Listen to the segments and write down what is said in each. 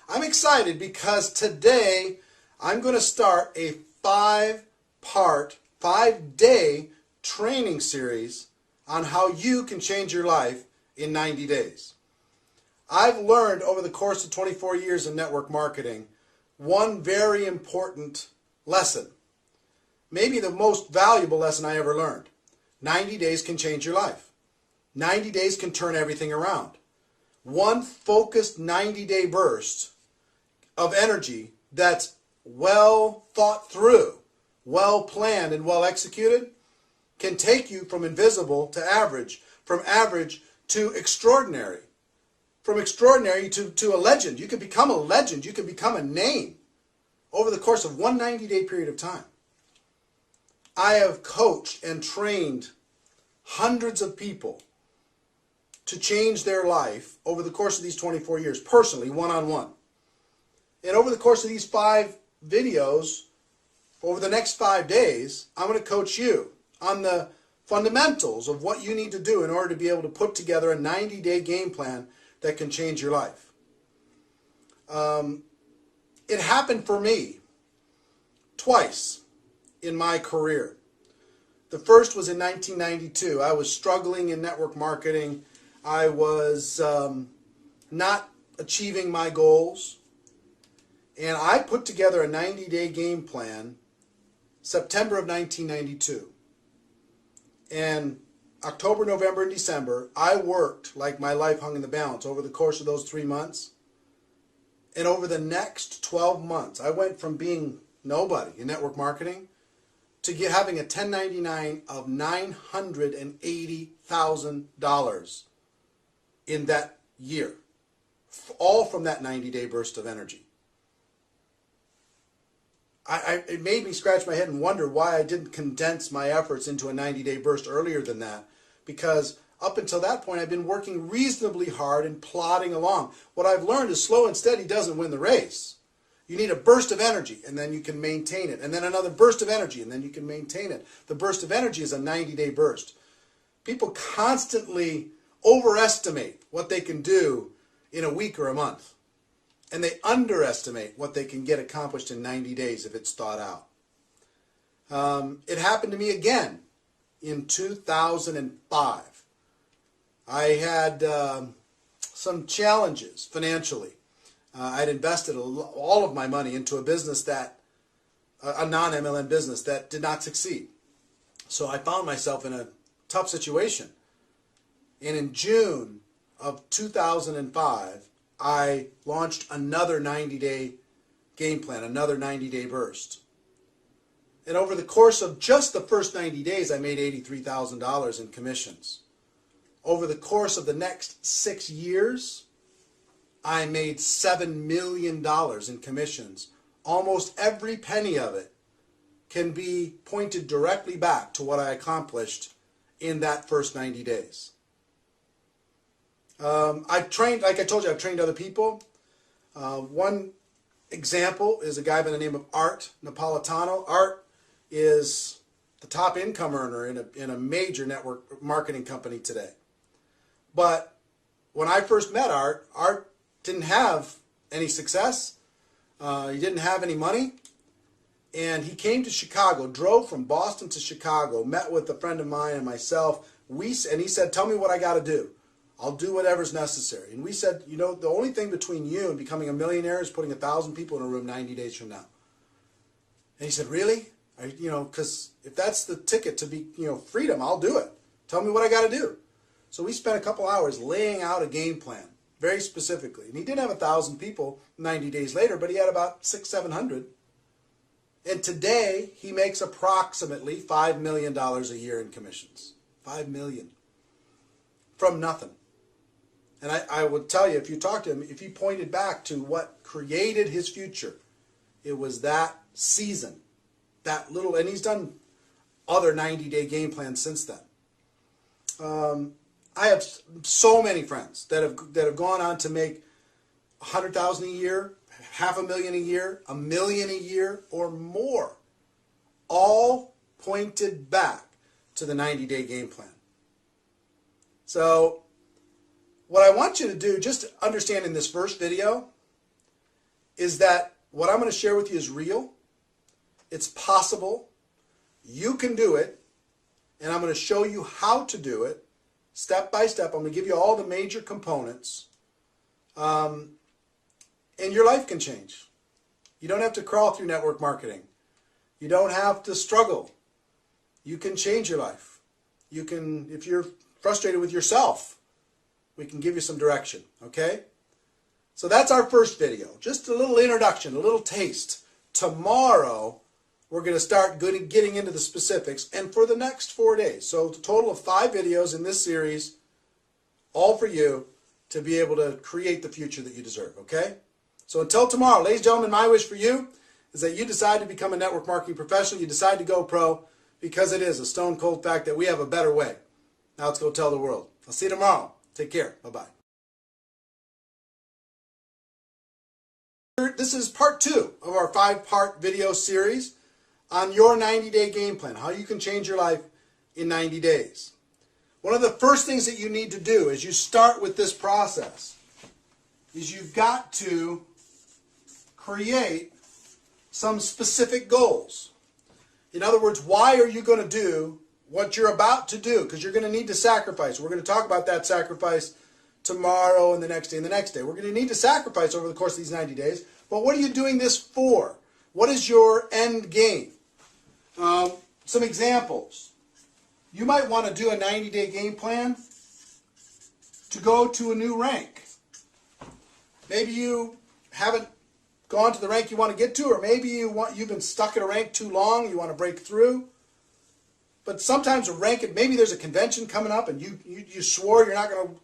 I'm excited because today I'm going to start a 5-part, 5-day training series on how you can change your life in 90 days. I've learned over the course of 24 years in network marketing one very important lesson, maybe the most valuable lesson I ever learned. 90 days can change your life. 90 days can turn everything around. One focused 90-day burst of energy that's well thought through, well planned, and well executed can take you from invisible to average, from average to extraordinary, from extraordinary to a legend. You can become a legend. You can become a name over the course of one 90-day period of time. I have coached and trained hundreds of people to change their life over the course of these 24 years, personally, one-on-one. And over the course of these 5 videos, over the next 5 days, I'm going to coach you on the fundamentals of what you need to do in order to be able to put together a 90-day game plan that can change your life. It happened for me twice in my career. The first was in 1992. I was struggling in network marketing. I was not achieving my goals. And I put together a 90-day game plan September of 1992. And October, November, and December, I worked like my life hung in the balance over the course of those 3 months. And over the next 12 months, I went from being nobody in network marketing to having a 1099 of $980,000 in that year, all from that 90-day burst of energy. It made me scratch my head and wonder why I didn't condense my efforts into a 90-day burst earlier than that, because up until that point I've been working reasonably hard and plodding along. What I've learned is slow and steady doesn't win the race. You need a burst of energy and then you can maintain it, and then another burst of energy and then you can maintain it. The burst of energy is a 90-day burst. People constantly overestimate what they can do in a week or a month. And they underestimate what they can get accomplished in 90 days if it's thought out. It happened to me again in 2005. I had some challenges financially. I'd invested all of my money into a business that, a non-MLM business that did not succeed. So I found myself in a tough situation. And in June of 2005, I launched another 90-day game plan, another 90-day burst. And over the course of just the first 90 days, I made $83,000 in commissions. Over the course of the next 6 years, I made $7 million in commissions. Almost every penny of it can be pointed directly back to what I accomplished in that first 90 days. I've trained, like I told you, I've trained other people. One example is a guy by the name of Art Napolitano. Art is the top income earner in a major network marketing company today. But when I first met Art, Art didn't have any success. He didn't have any money. And he came to Chicago, drove from Boston to Chicago, met with a friend of mine and myself. And he said, tell me what I got to do. I'll do whatever's necessary. And we said, you know, the only thing between you and becoming a millionaire is putting 1,000 people in a room 90 days from now. And he said, really? You know, because if that's the ticket to be, you know, freedom, I'll do it. Tell me what I got to do. So we spent a couple hours laying out a game plan, very specifically. And he didn't have 1,000 people 90 days later, but he had about 600-700. And today, he makes approximately $5 million a year in commissions. $5 million. From nothing. And I would tell you, if you talk to him, if he pointed back to what created his future, it was that season, that little, and he's done other 90-day game plans since then. I have so many friends that have gone on to make $100,000 a year, $500,000 a year, $1 million a year, or more, all pointed back to the 90-day game plan. So what I want you to do, just to understand in this first video, is that what I'm going to share with you is real. It's possible. You can do it. And I'm going to show you how to do it step by step. I'm going to give you all the major components. And your life can change. You don't have to crawl through network marketing. You don't have to struggle. You can change your life. You can, if you're frustrated with yourself, we can give you some direction, okay? So that's our first video. Just a little introduction, a little taste. Tomorrow, we're going to start getting into the specifics, and for the next 4 days. So a total of 5 videos in this series, all for you to be able to create the future that you deserve, okay? So until tomorrow, ladies and gentlemen, my wish for you is that you decide to become a network marketing professional. You decide to go pro, because it is a stone cold fact that we have a better way. Now let's go tell the world. I'll see you tomorrow. Take care. Bye-bye. This is part 2 of our 5-part video series on your 90-day game plan, how you can change your life in 90 days. One of the first things that you need to do as you start with this process is you've got to create some specific goals. In other words, why are you going to do what you're about to do? Because you're going to need to sacrifice. We're going to talk about that sacrifice tomorrow and the next day and the next day. We're going to need to sacrifice over the course of these 90 days. But what are you doing this for? What is your end game? Some examples. You might want to do a 90-day game plan to go to a new rank. Maybe you haven't gone to the rank you want to get to, or maybe you've been stuck at a rank too long, you want to break through. But sometimes a rank, maybe there's a convention coming up and you swore you're not going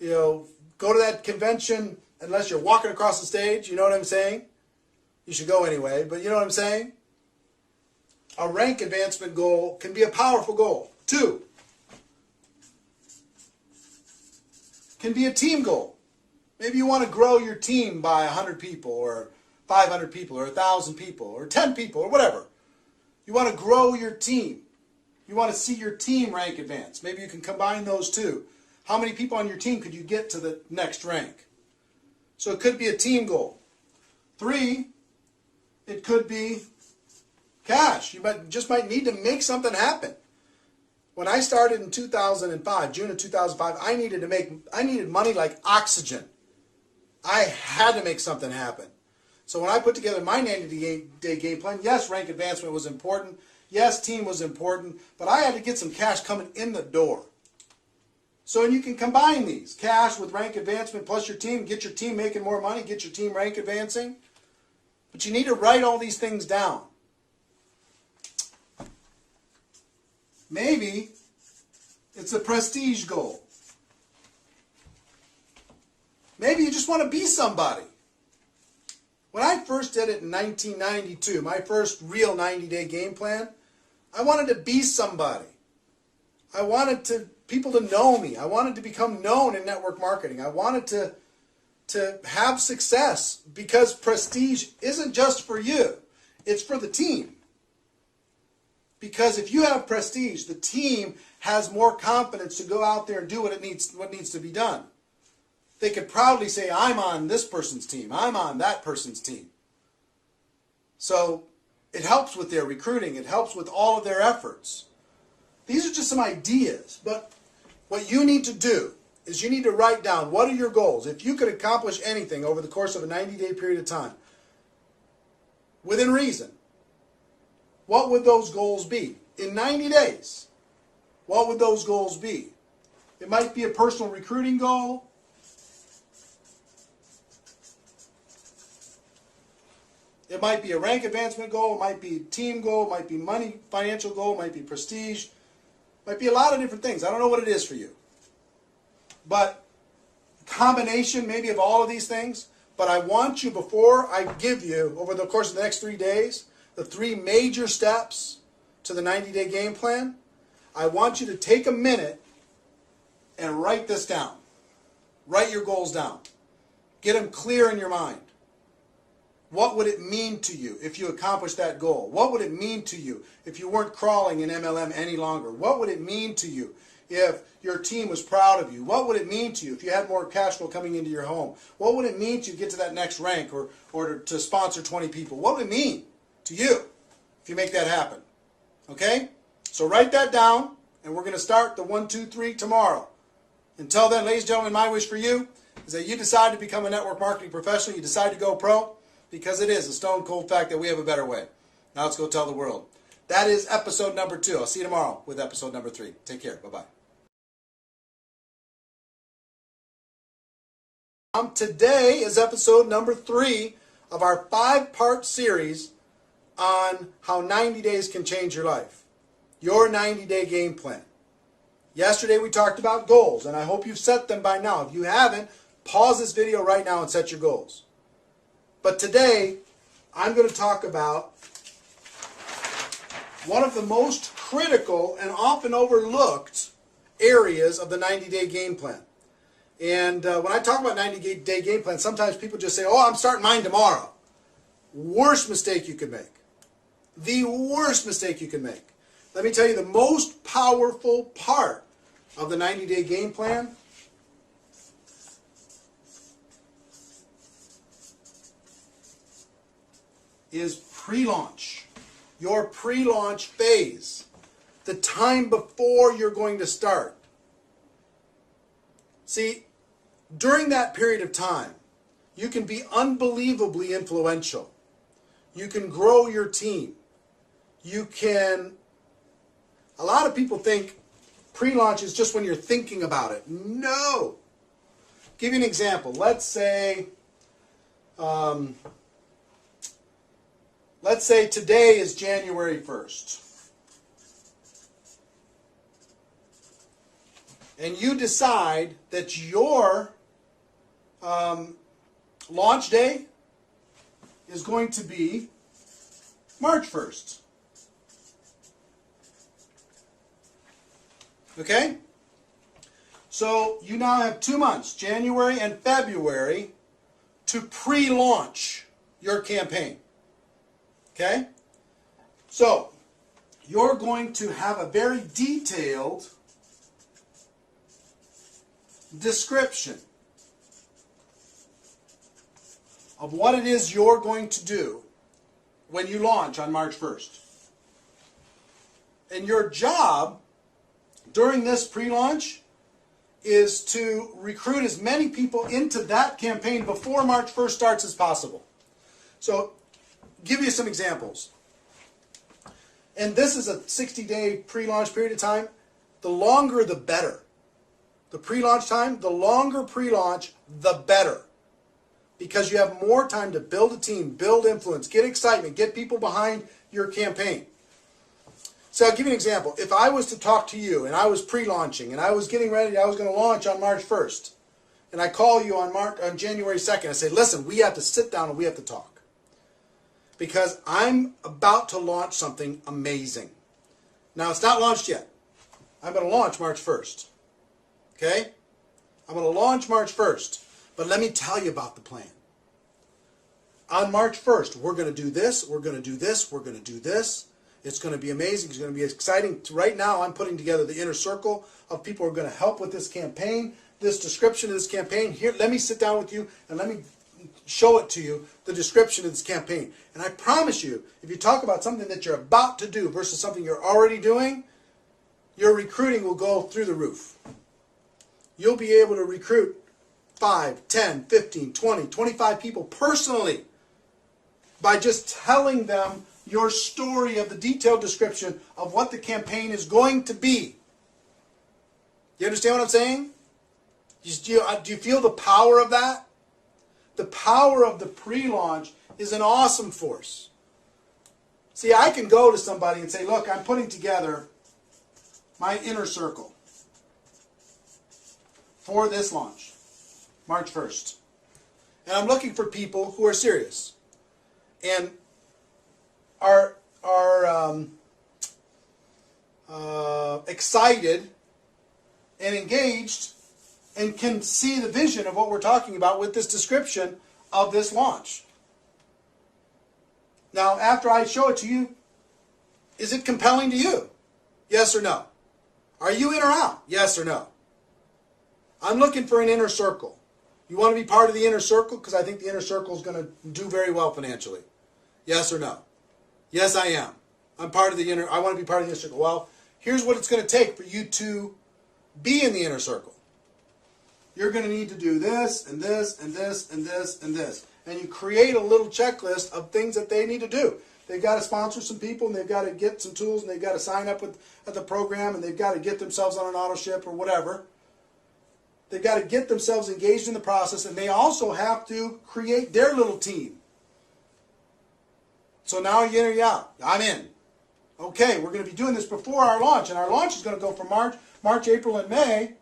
to go to that convention unless you're walking across the stage. You know what I'm saying? You should go anyway, but you know what I'm saying? A rank advancement goal can be a powerful goal. 2, can be a team goal. Maybe you want to grow your team by 100 people or 500 people or 1,000 people or 10 people or whatever. You want to grow your team. You want to see your team rank advance. Maybe you can combine those two. How many people on your team could you get to the next rank? So it could be a team goal. 3, it could be cash. You just might need to make something happen. When I started in 2005, June of 2005, I needed money like oxygen. I had to make something happen. So when I put together my 90-day game plan, yes, rank advancement was important. Yes, team was important. But I had to get some cash coming in the door. So you can combine these. Cash with rank advancement plus your team. Get your team making more money. Get your team rank advancing. But you need to write all these things down. Maybe it's a prestige goal. Maybe you just want to be somebody. When I first did it in 1992, my first real 90-day game plan, I wanted to be somebody. I wanted people to know me. I wanted to become known in network marketing. I wanted to have success, because prestige isn't just for you. It's for the team. Because if you have prestige, the team has more confidence to go out there and do what needs to be done. They could proudly say, I'm on this person's team. I'm on that person's team. So it helps with their recruiting. It helps with all of their efforts. These are just some ideas. But what you need to do is you need to write down, what are your goals? If you could accomplish anything over the course of a 90-day period of time, within reason, what would those goals be? In 90 days, what would those goals be? It might be a personal recruiting goal. It might be a rank advancement goal. It might be a team goal. It might be money, financial goal. It might be prestige. It might be a lot of different things. I don't know what it is for you. But combination maybe of all of these things. But I want you, before I give you, over the course of the next 3 days, the 3 major steps to the 90-day game plan, I want you to take a minute and write this down. Write your goals down. Get them clear in your mind. What would it mean to you if you accomplished that goal? What would it mean to you if you weren't crawling in MLM any longer? What would it mean to you if your team was proud of you? What would it mean to you if you had more cash flow coming into your home? What would it mean to you to get to that next rank or to sponsor 20 people? What would it mean to you if you make that happen? Okay? So write that down, and we're going to start the 1, 2, 3 tomorrow. Until then, ladies and gentlemen, my wish for you is that you decide to become a network marketing professional. You decide to go pro, because it is a stone cold fact that we have a better way. Now let's go tell the world. That is episode number 2. I'll see you tomorrow with episode number 3. Take care. Bye-bye. Today is episode number 3 of our 5-part series on how 90 days can change your life. Your 90-day game plan. Yesterday we talked about goals, and I hope you've set them by now. If you haven't, pause this video right now and set your goals. But today, I'm going to talk about one of the most critical and often overlooked areas of the 90-day game plan. And when I talk about 90-day game plan, sometimes people just say, oh, I'm starting mine tomorrow. Worst mistake you could make. The worst mistake you can make. Let me tell you the most powerful part of the 90-day game plan is pre-launch. Your pre-launch phase. The time before you're going to start. See, during that period of time, you can be unbelievably influential. You can grow your team. You can... A lot of people think pre-launch is just when you're thinking about it. No! Give you an example. Let's say today is January 1st. And you decide that your launch day is going to be March 1st. Okay? So you now have 2 months, January and February, to pre-launch your campaign. Okay? So, you're going to have a very detailed description of what it is you're going to do when you launch on March 1st. And your job during this pre-launch is to recruit as many people into that campaign before March 1st starts as possible. So, give you some examples. And this is a 60-day pre-launch period of time. The longer, the better. The pre-launch time, the longer pre-launch, the better. Because you have more time to build a team, build influence, get excitement, get people behind your campaign. So I'll give you an example. If I was to talk to you and I was pre-launching and I was getting ready, I was going to launch on March 1st, and I call you on January 2nd, I say, listen, we have to sit down and we have to talk. Because I'm about to launch something amazing. Now, it's not launched yet. I'm going to launch March 1st. Okay? I'm going to launch March 1st. But let me tell you about the plan. On March 1st, we're going to do this, we're going to do this, we're going to do this. It's going to be amazing. It's going to be exciting. Right now, I'm putting together the inner circle of people who are going to help with this campaign, this description of this campaign. Here, let me sit down with you and let me show it to you, the description of this campaign. And I promise you, if you talk about something that you're about to do versus something you're already doing, your recruiting will go through the roof. You'll be able to recruit 5, 10, 15, 20, 25 people personally by just telling them your story of the detailed description of what the campaign is going to be. You understand what I'm saying? Do you feel the power of that? The power of the pre-launch is an awesome force. See, I can go to somebody and say, look, I'm putting together my inner circle for this launch, March 1st. And I'm looking for people who are serious and are excited and engaged and can see the vision of what we're talking about with this description of this launch. Now, after I show it to you, is it compelling to you? Yes or no? Are you in or out? Yes or no? I'm looking for an inner circle. You want to be part of the inner circle? Because I think the inner circle is going to do very well financially. Yes or no? Yes, I am. I want to be part of the inner circle. Well, here's what it's going to take for you to be in the inner circle. You're going to need to do this and this and this and this and this. And you create a little checklist of things that they need to do. They've got to sponsor some people, and they've got to get some tools, and they've got to sign up at the program, and they've got to get themselves on an auto ship or whatever. They've got to get themselves engaged in the process, and they also have to create their little team. So now you're in or you're out. I'm in. Okay, we're going to be doing this before our launch, and our launch is going to go from March, April, and May,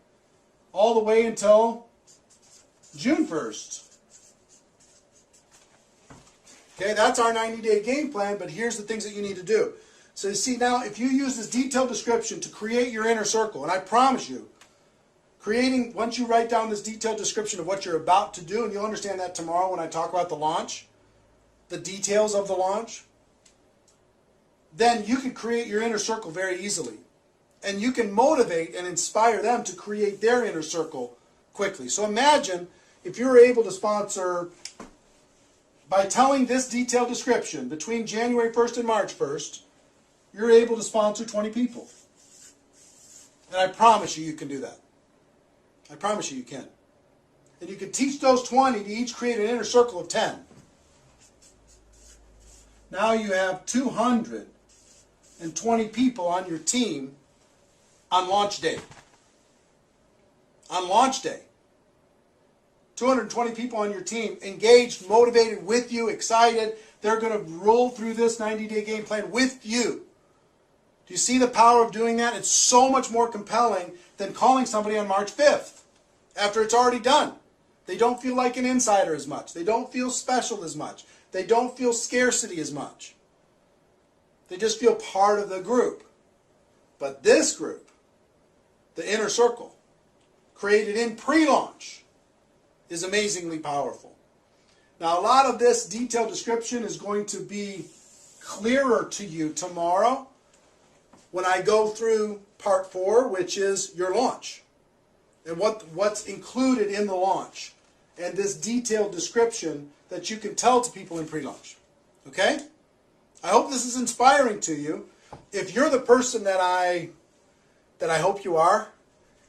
all the way until June 1st. Okay, that's our 90-day game plan, but here's the things that you need to do. So you see now, if you use this detailed description to create your inner circle, and I promise you, once you write down this detailed description of what you're about to do, and you'll understand that tomorrow when I talk about the launch, the details of the launch, then you can create your inner circle very easily. And you can motivate and inspire them to create their inner circle quickly. So imagine if you were able to sponsor, by telling this detailed description, between January 1st and March 1st, you're able to sponsor 20 people. And I promise you can do that. I promise you can. And you can teach those 20 to each create an inner circle of 10. Now you have 220 people on your team on launch day. On launch day. 220 people on your team engaged, motivated with you, excited. They're going to roll through this 90-day game plan with you. Do you see the power of doing that? It's so much more compelling than calling somebody on March 5th after it's already done. They don't feel like an insider as much. They don't feel special as much. They don't feel scarcity as much. They just feel part of the group. But this group, the inner circle, created in pre-launch, is amazingly powerful. Now, a lot of this detailed description is going to be clearer to you tomorrow when I go through part 4, which is your launch, and what's included in the launch, and this detailed description that you can tell to people in pre-launch. Okay? I hope this is inspiring to you. If you're the person that I hope you are,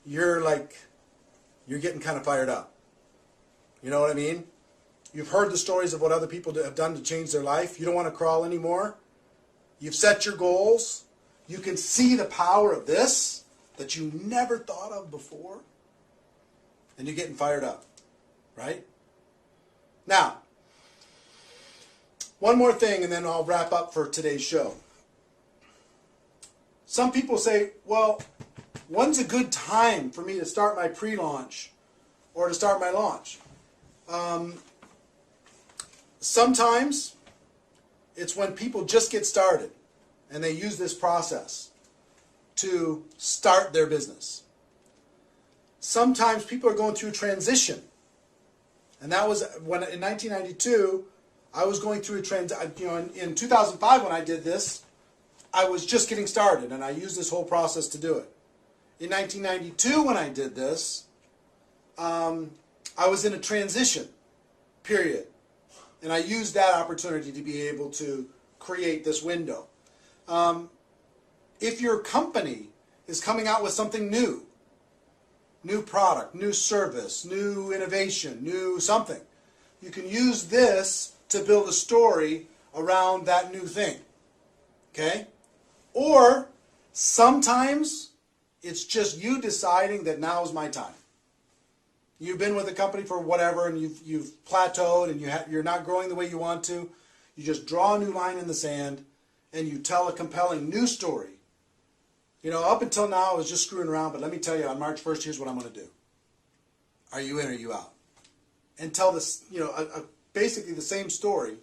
you're getting kind of fired up. You know what I mean? You've heard the stories of what other people have done to change their life. You don't want to crawl anymore. You've set your goals. You can see the power of this that you never thought of before. And you're getting fired up. Right? Now, one more thing and then I'll wrap up for today's show. Some people say, well, when's a good time for me to start my pre-launch or to start my launch? Sometimes it's when people just get started and they use this process to start their business. Sometimes people are going through transition. And that was when in 1992, I was going through a transition. In 2005 when I did this, I was just getting started and I used this whole process to do it. In 1992 when I did this, I was in a transition period. And I used that opportunity to be able to create this window. If your company is coming out with something new product, new service, new innovation, new something, you can use this to build a story around that new thing. Okay? Or sometimes it's just you deciding that now is my time. You've been with a company for whatever and you've plateaued and you're not growing the way you want to. You just draw a new line in the sand and you tell a compelling new story. Up until now I was just screwing around, but let me tell you, on March 1st, here's what I'm going to do. Are you in or are you out? And tell this, basically the same story,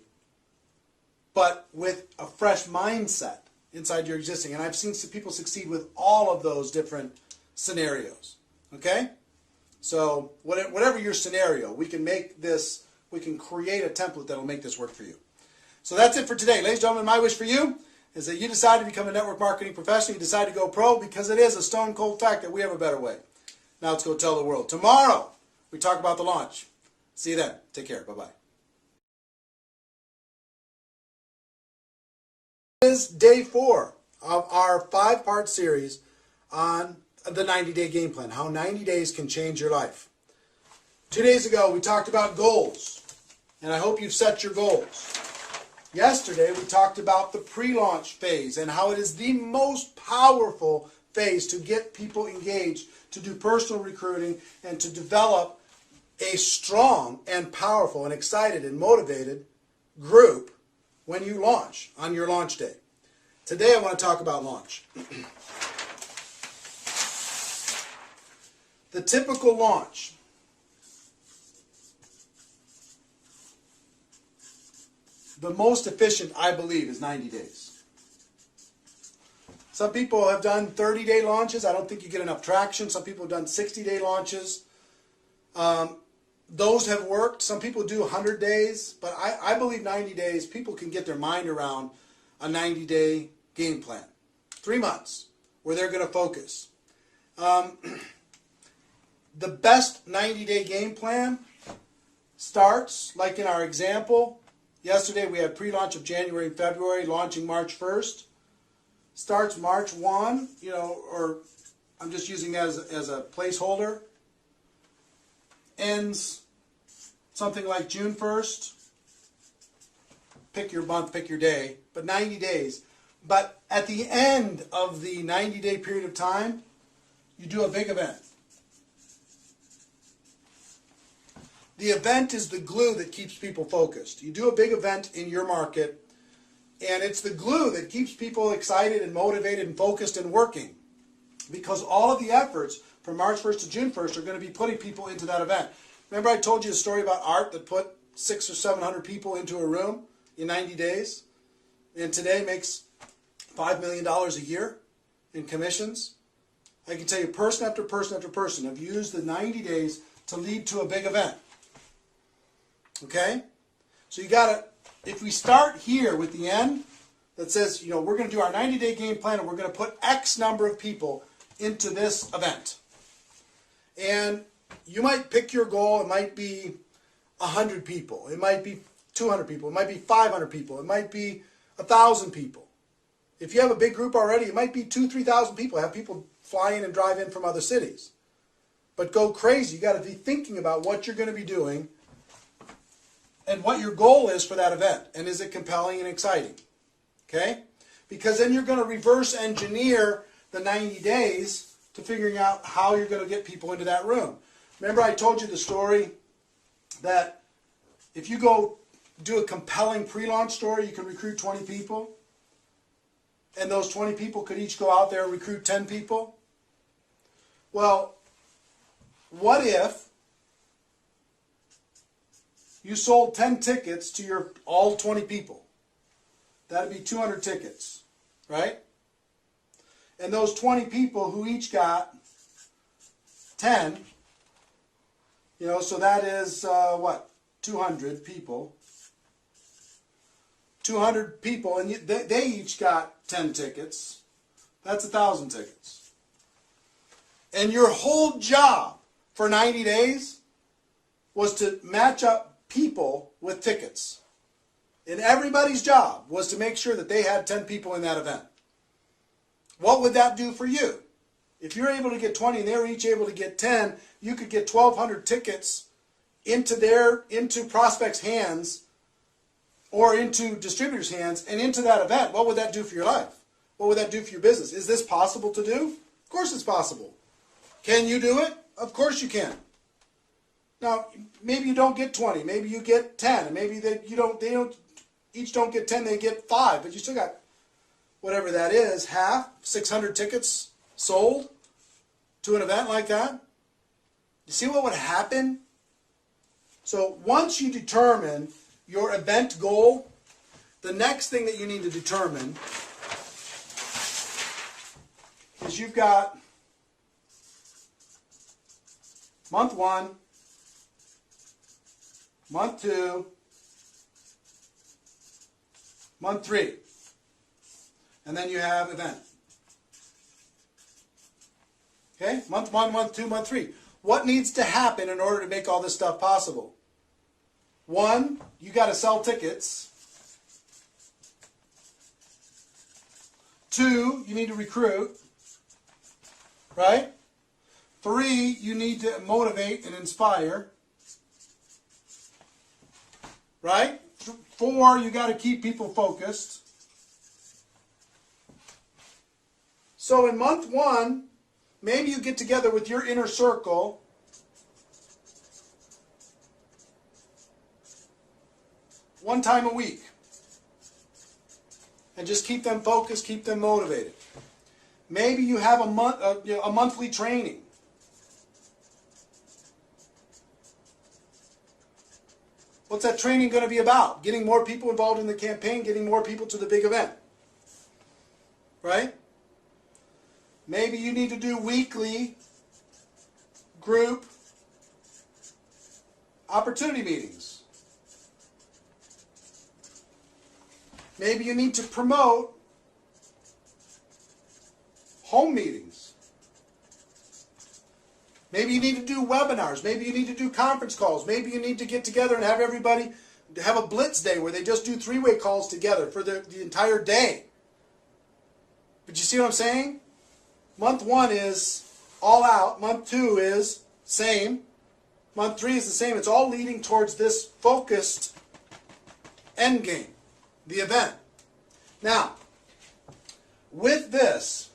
but with a fresh mindset inside your existing. And I've seen people succeed with all of those different scenarios. Okay? So whatever your scenario, we can create a template that will make this work for you. So that's it for today. Ladies and gentlemen, my wish for you is that you decide to become a network marketing professional, you decide to go pro, because it is a stone cold fact that we have a better way. Now let's go tell the world. Tomorrow, we talk about the launch. See you then. Take care. Bye-bye. This is day 4 of our 5-part series on the 90-day game plan, how 90 days can change your life. 2 days ago, we talked about goals, and I hope you've set your goals. Yesterday, we talked about the pre-launch phase and how it is the most powerful phase to get people engaged, to do personal recruiting, and to develop a strong and powerful and excited and motivated group when you launch on your launch day. Today, I want to talk about launch. The typical launch. The most efficient, I believe, is 90 days. Some people have done 30-day launches. I don't think you get enough traction. Some people have done 60-day launches. Those have worked. Some people do 100 days. But I believe 90 days, people can get their mind around a 90-day game plan. 3 months where they're going to focus. The best 90-day game plan starts, like in our example, yesterday we had pre-launch of January and February, launching March 1st. Starts March 1, or I'm just using that as a placeholder. Ends something like June 1st. Pick your month, pick your day, but 90 days. But at the end of the 90-day period of time, you do a big event. The event is the glue that keeps people focused. You do a big event in your market, and it's the glue that keeps people excited and motivated and focused and working. Because all of the efforts from March 1st to June 1st are going to be putting people into that event. Remember I told you a story about Art that put 600 or 700 people into a room in 90 days? And today makes $5 million a year in commissions? I can tell you person after person after person have used the 90 days to lead to a big event. Okay? So you got to, if we start here with the end that says, we're going to do our 90-day game plan and we're going to put X number of people into this event. And you might pick your goal. It might be 100 people. It might be 200 people. It might be 500 people. It might be 1,000 people. If you have a big group already, it might be 2,000, 3,000 people. Have people fly in and drive in from other cities. But go crazy. You got to be thinking about what you're going to be doing and what your goal is for that event. And is it compelling and exciting? Okay? Because then you're going to reverse engineer the 90 days to figuring out how you're going to get people into that room. Remember I told you the story that if you go do a compelling pre-launch story, you can recruit 20 people. And those 20 people could each go out there and recruit 10 people. Well, what if you sold 10 tickets to your all 20 people? That'd be 200 tickets, right? And those 20 people who each got 10, so that is, 200 people. 200 people, and they each got 10 tickets. That's 1,000 tickets. And your whole job for 90 days was to match up people with tickets. And everybody's job was to make sure that they had 10 people in that event. What would that do for you? If you're able to get 20 and they're each able to get 10, you could get 1,200 tickets into prospects' hands or into distributors' hands and into that event. What would that do for your life? What would that do for your business? Is this possible to do? Of course it's possible. Can you do it? Of course you can. Now, maybe you don't get 20, maybe you get 10, and maybe they each don't get 10, they get 5, but you still got whatever that is, 600 tickets sold to an event like that. You see what would happen? So once you determine your event goal, the next thing that you need to determine is you've got month 1, month 2, month 3. And then you have event. Okay? Month 1, month 2, month 3. What needs to happen in order to make all this stuff possible? 1, you got to sell tickets. 2, you need to recruit. Right? 3, you need to motivate and inspire. Right? 4, you got to keep people focused. So in month 1, maybe you get together with your inner circle one time a week. And just keep them focused, keep them motivated. Maybe you have a monthly training. What's that training going to be about? Getting more people involved in the campaign, getting more people to the big event. Right? Maybe you need to do weekly group opportunity meetings. Maybe you need to promote home meetings. Maybe you need to do webinars. Maybe you need to do conference calls. Maybe you need to get together and have everybody have a blitz day where they just do three-way calls together for the entire day. But you see what I'm saying? Month 1 is all out. Month 2 is same. Month 3 is the same. It's all leading towards this focused end game, the event. Now, with this,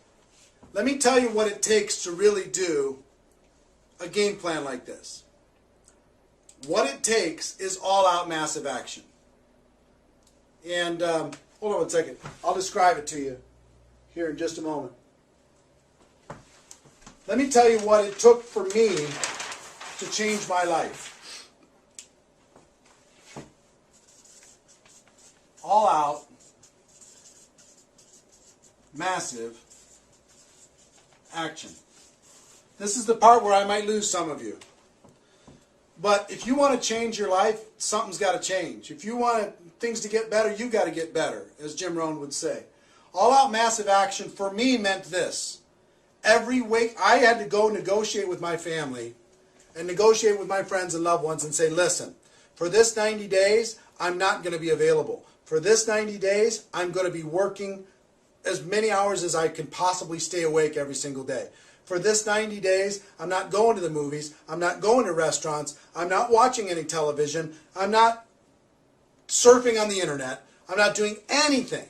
let me tell you what it takes to really do a game plan like this. What it takes is all-out massive action. And hold on one second. I'll describe it to you here in just a moment. Let me tell you what it took for me to change my life. All out, massive action. This is the part where I might lose some of you. But if you want to change your life, something's got to change. If you want things to get better, you've got to get better, as Jim Rohn would say. All out massive action for me meant this. Every week I had to go negotiate with my family and negotiate with my friends and loved ones and say, listen, for this 90 days, I'm not going to be available. For this 90 days, I'm going to be working as many hours as I can possibly stay awake every single day. For this 90 days, I'm not going to the movies. I'm not going to restaurants. I'm not watching any television. I'm not surfing on the internet. I'm not doing anything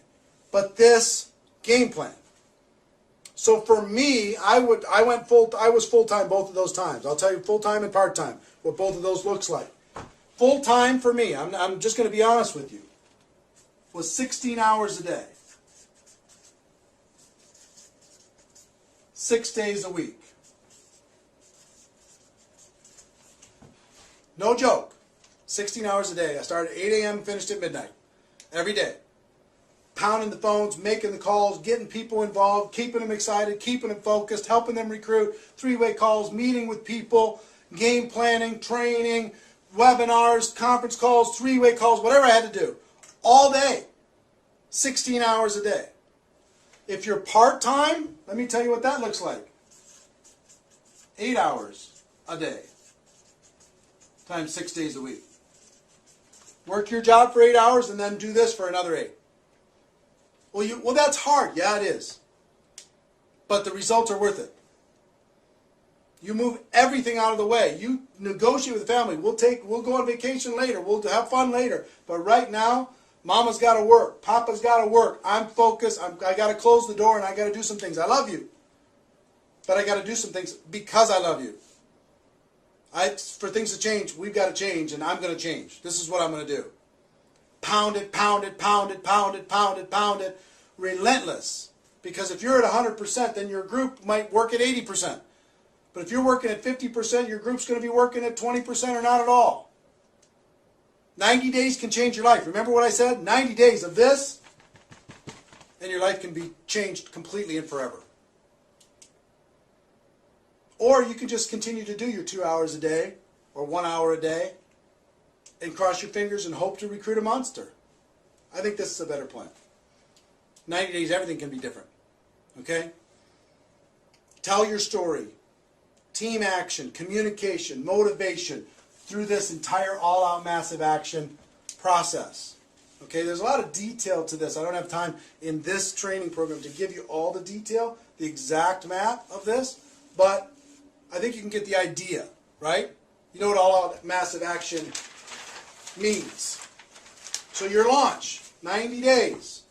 but this game plan. So for me, I was full-time both of those times. I'll tell you full-time and part-time, what both of those looks like. Full-time for me, I'm just going to be honest with you, was 16 hours a day. 6 days a week. No joke. 16 hours a day. I started at 8 a.m. and finished at midnight. Every day. Pounding the phones, making the calls, getting people involved, keeping them excited, keeping them focused, helping them recruit, three-way calls, meeting with people, game planning, training, webinars, conference calls, three-way calls, whatever I had to do. All day. 16 hours a day. If you're part-time, let me tell you what that looks like. 8 hours a day times 6 days a week. Work your job for 8 hours and then do this for another 8. Well, that's hard. Yeah, it is. But the results are worth it. You move everything out of the way. You negotiate with the family. We'll go on vacation later. We'll have fun later. But right now, Mama's got to work. Papa's got to work. I'm focused. I got to close the door and I got to do some things. I love you. But I got to do some things because I love you. For things to change, we've got to change, and I'm going to change. This is what I'm going to do. Pound it, pound it, pound it, pound it, pound it, pound it. Relentless. Because if you're at 100%, then your group might work at 80%. But if you're working at 50%, your group's going to be working at 20% or not at all. 90 days can change your life. Remember what I said? 90 days of this, and your life can be changed completely and forever. Or you can just continue to do your 2 hours a day or 1 hour a day and cross your fingers and hope to recruit a monster. I think this is a better plan. 90 days, everything can be different. Okay? Tell your story. Team action, communication, motivation through this entire all-out massive action process. Okay, there's a lot of detail to this. I don't have time in this training program to give you all the detail, the exact map of this, but I think you can get the idea, right? You know what all-out massive action means. So your launch, 90 days.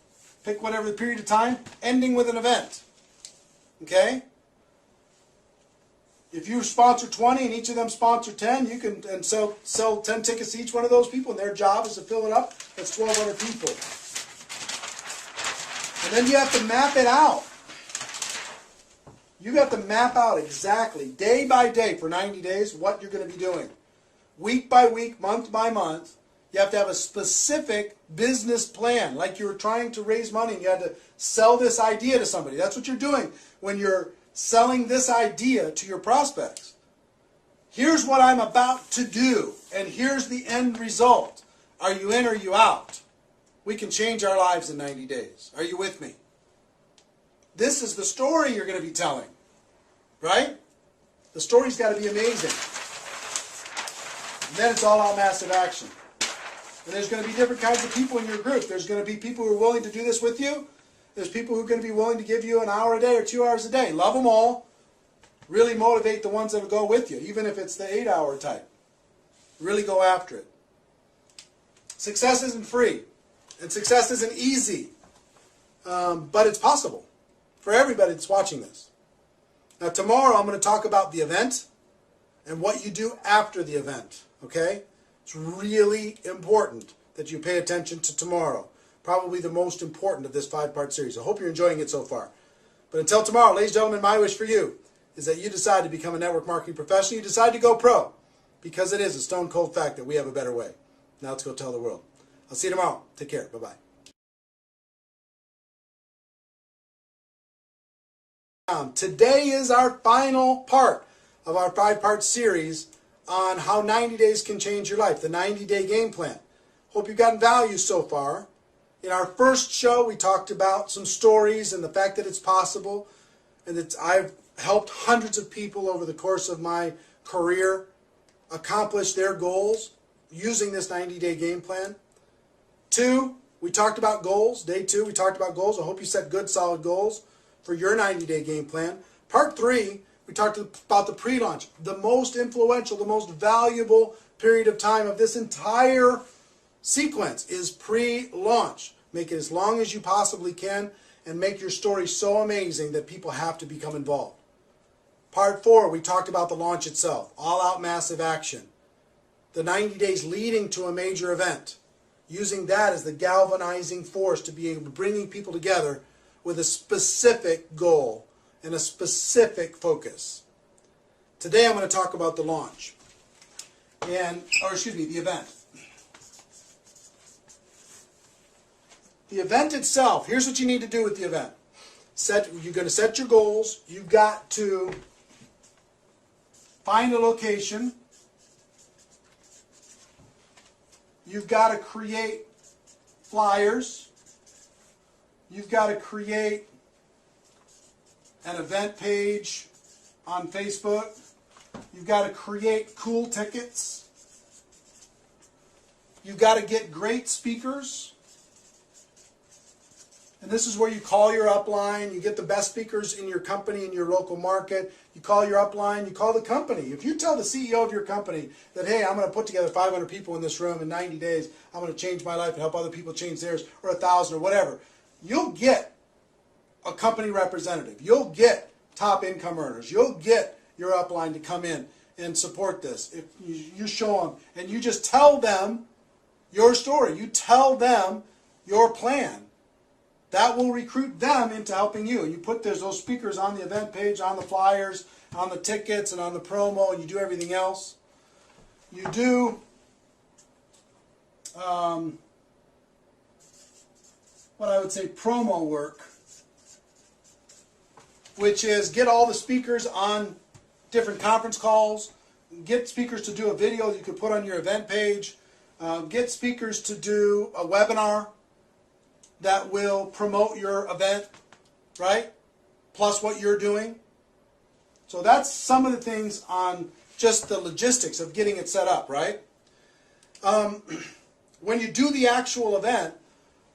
Pick whatever the period of time, ending with an event. Okay? If you sponsor 20 and each of them sponsor 10, you can sell 10 tickets to each one of those people, and their job is to fill it up. That's 1,200 people. And then you have to map it out. You got to map out exactly, day by day for 90 days, what you're going to be doing. Week by week, month by month. You have to have a specific business plan, like you were trying to raise money and you had to sell this idea to somebody. That's what you're doing when you're selling this idea to your prospects. Here's what I'm about to do, and here's the end result. Are you in or are you out? We can change our lives in 90 days. Are you with me? This is the story you're going to be telling, right? The story's got to be amazing. And then it's all out massive action. And there's going to be different kinds of people in your group. There's going to be people who are willing to do this with you. There's people who are going to be willing to give you an hour a day or 2 hours a day. Love them all. Really motivate the ones that will go with you, even if it's the 8-hour type. Really go after it. Success isn't free. And success isn't easy. But it's possible for everybody that's watching this. Now tomorrow I'm going to talk about the event and what you do after the event. Okay? It's really important that you pay attention to tomorrow. Probably the most important of this 5-part series. I hope you're enjoying it so far. But until tomorrow, ladies and gentlemen, my wish for you is that you decide to become a network marketing professional. You decide to go pro. Because it is a stone cold fact that we have a better way. Now let's go tell the world. I'll see you tomorrow. Take care. Bye-bye. Today is our final part of our 5-part series on how 90 days can change your life, the 90-day game plan. Hope you've gotten value so far. In our first show, we talked about some stories and the fact that it's possible, and that I've helped hundreds of people over the course of my career accomplish their goals using this 90-day game plan. 2, we talked about goals. Day 2, we talked about goals. I hope you set good, solid goals for your 90-day game plan. Part 3, we talked about the pre-launch, the most influential, the most valuable period of time of this entire sequence is pre-launch. Make it as long as you possibly can and make your story so amazing that people have to become involved. Part 4, we talked about the launch itself, all-out massive action. The 90 days leading to a major event. Using that as the galvanizing force to be able to bring people together with a specific goal and a specific focus. Today I'm going to talk about the launch. The event. The event itself, here's what you need to do with the event. You're going to set your goals. You've got to find a location. You've got to create flyers. You've got to create an event page on Facebook. You've got to create cool tickets. You've got to get great speakers. And this is where you call your upline. You get the best speakers in your company, in your local market. You call your upline. You call the company. If you tell the CEO of your company that, hey, I'm going to put together 500 people in this room in 90 days. I'm going to change my life and help other people change theirs, or 1,000 or whatever. You'll get a company representative. You'll get top income earners. You'll get your upline to come in and support this. If you show them and you just tell them your story. You tell them your plan. That will recruit them into helping you. And you put those speakers on the event page, on the flyers, on the tickets, and on the promo, and you do everything else. You do what I would say promo work, which is get all the speakers on different conference calls, get speakers to do a video that you could put on your event page, get speakers to do a webinar, that will promote your event, right? Plus what you're doing. So that's some of the things on just the logistics of getting it set up, right? When you do the actual event,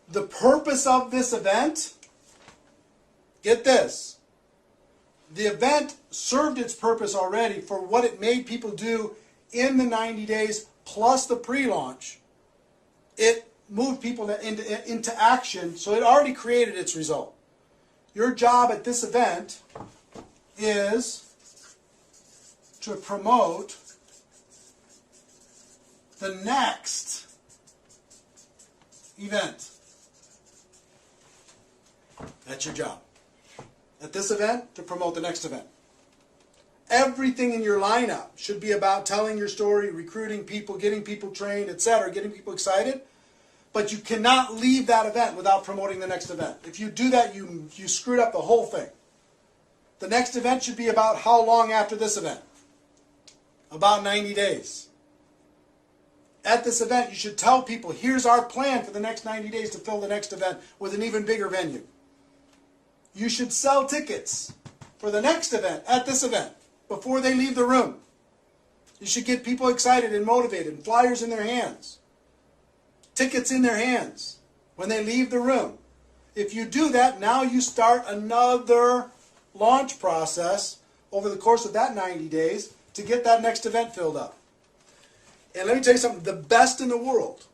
the purpose of this event, get this, the event served its purpose already for what it made people do in the 90 days plus the pre-launch. It moved people into action, so it already created its result. Your job at this event is to promote the next event. That's your job. At this event, to promote the next event. Everything in your lineup should be about telling your story, recruiting people, getting people trained, etc., getting people excited. But you cannot leave that event without promoting the next event. If you do that, you screwed up the whole thing. The next event should be about how long after this event? About 90 days. At this event, you should tell people, here's our plan for the next 90 days to fill the next event with an even bigger venue. You should sell tickets for the next event at this event before they leave the room. You should get people excited and motivated, and flyers in their hands, tickets in their hands when they leave the room. If you do that, now you start another launch process over the course of that 90 days to get that next event filled up. And let me tell you something, the best in the world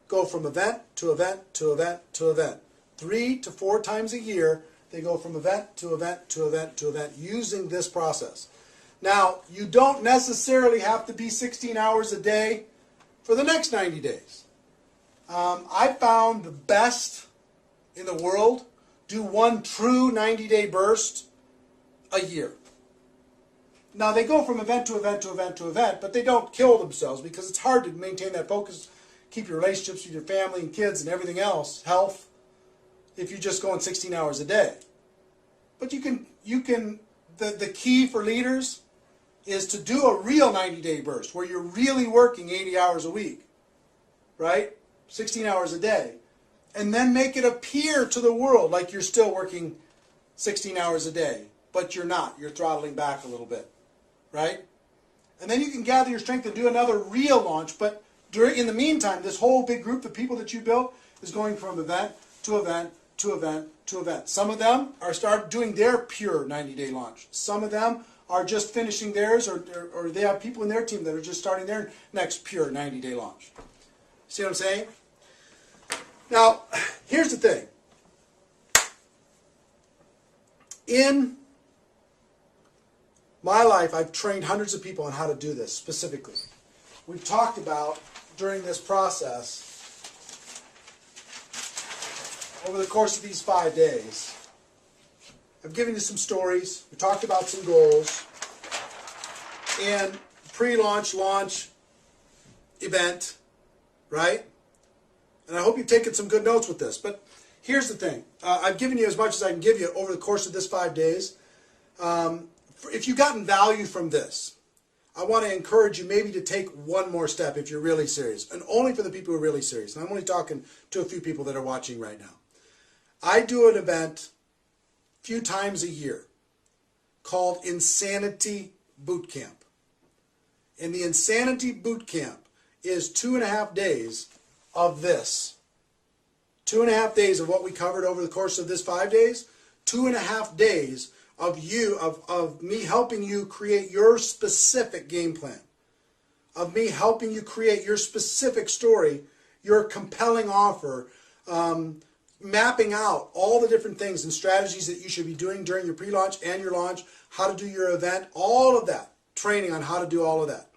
go from event to event to event to event. 3 to 4 times a year, they go from event to event to event to event using this process. Now, you don't necessarily have to be 16 hours a day for the next 90 days. I found the best in the world do one true 90-day burst a year. Now, they go from event to event to event to event, but they don't kill themselves because it's hard to maintain that focus, keep your relationships with your family and kids and everything else, health, if you're just going 16 hours a day. But you can the key for leaders is to do a real 90-day burst where you're really working 80 hours a week, right? 16 hours a day. And then make it appear to the world like you're still working 16 hours a day, but you're not. You're throttling back a little bit, right? And then you can gather your strength and do another real launch, but in the meantime, this whole big group of people that you built is going from event to event to event to event. Some of them are start doing their pure 90-day launch. Some of them are just finishing theirs, or they have people in their team that are just starting their next pure 90-day launch. See what I'm saying? Now, here's the thing. In my life, I've trained hundreds of people on how to do this specifically. We've talked about, during this process, over the course of these 5 days, I've given you some stories. We talked about some goals. And pre-launch, launch, event, right? And I hope you've taken some good notes with this. But here's the thing. I've given you as much as I can give you over the course of this 5 days. If you've gotten value from this, I want to encourage you maybe to take one more step if you're really serious. And only for the people who are really serious. And I'm only talking to a few people that are watching right now. I do an event a few times a year called Insanity Boot Camp. And the Insanity Boot Camp is 2.5 days of this. 2.5 days of what we covered over the course of this 5 days. 2.5 days of me helping you create your specific game plan. Of me helping you create your specific story, your compelling offer, mapping out all the different things and strategies that you should be doing during your pre-launch and your launch, how to do your event, all of that. Training on how to do all of that.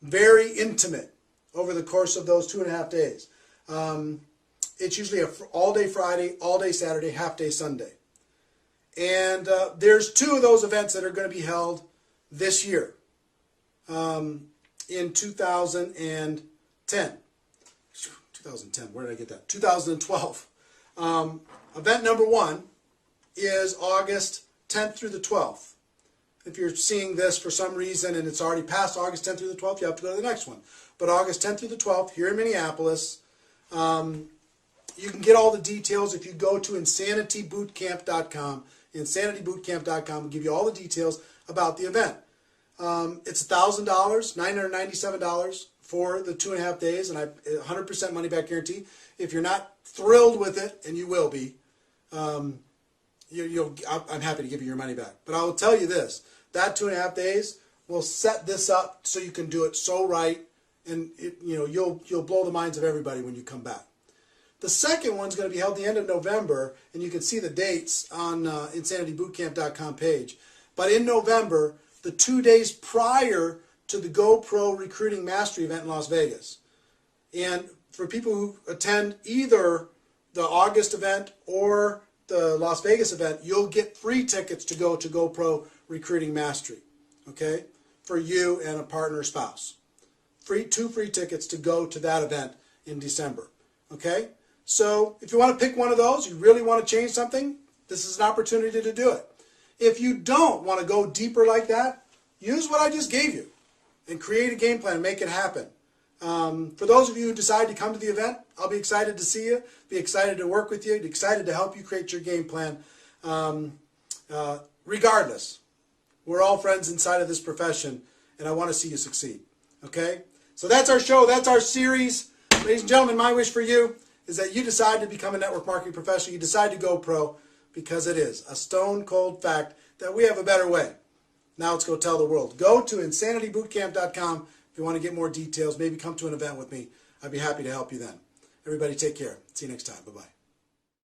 Very intimate over the course of those 2.5 days. It's usually an all-day Friday, all-day Saturday, half-day Sunday. And there's 2 of those events that are going to be held this year in 2010. 2010, where did I get that? 2012. Event number 1 is August 10th through the 12th. If you're seeing this for some reason and it's already past August 10th through the 12th, you have to go to the next one. But August 10th through the 12th here in Minneapolis, you can get all the details if you go to insanitybootcamp.com. Insanitybootcamp.com will give you all the details about the event. It's $1,000, $997 for the 2.5 days, and 100% money back guarantee. If you're not thrilled with it, and you will be, I'm happy to give you your money back. But I will tell you this: that 2.5 days will set this up so you can do it so right, and you'll blow the minds of everybody when you come back. The second one's going to be held the end of November, and you can see the dates on insanitybootcamp.com page. But in November, the 2 days prior to the GoPro Recruiting Mastery event in Las Vegas. And for people who attend either the August event or the Las Vegas event, you'll get free tickets to go to GoPro Recruiting Mastery, okay, for you and a partner or spouse. Two free tickets to go to that event in December, okay? So if you want to pick one of those, you really want to change something, this is an opportunity to do it. If you don't want to go deeper like that, use what I just gave you and create a game plan and make it happen. For those of you who decide to come to the event, I'll be excited to see you, be excited to work with you, excited to help you create your game plan. Regardless, we're all friends inside of this profession, and I want to see you succeed. Okay? So that's our show. That's our series. Ladies and gentlemen, my wish for you is that you decide to become a network marketing professional. You decide to go pro, because it is a stone cold fact that we have a better way. Now let's go tell the world. Go to insanitybootcamp.com if you want to get more details. Maybe come to an event with me. I'd be happy to help you then. Everybody take care. See you next time. Bye-bye.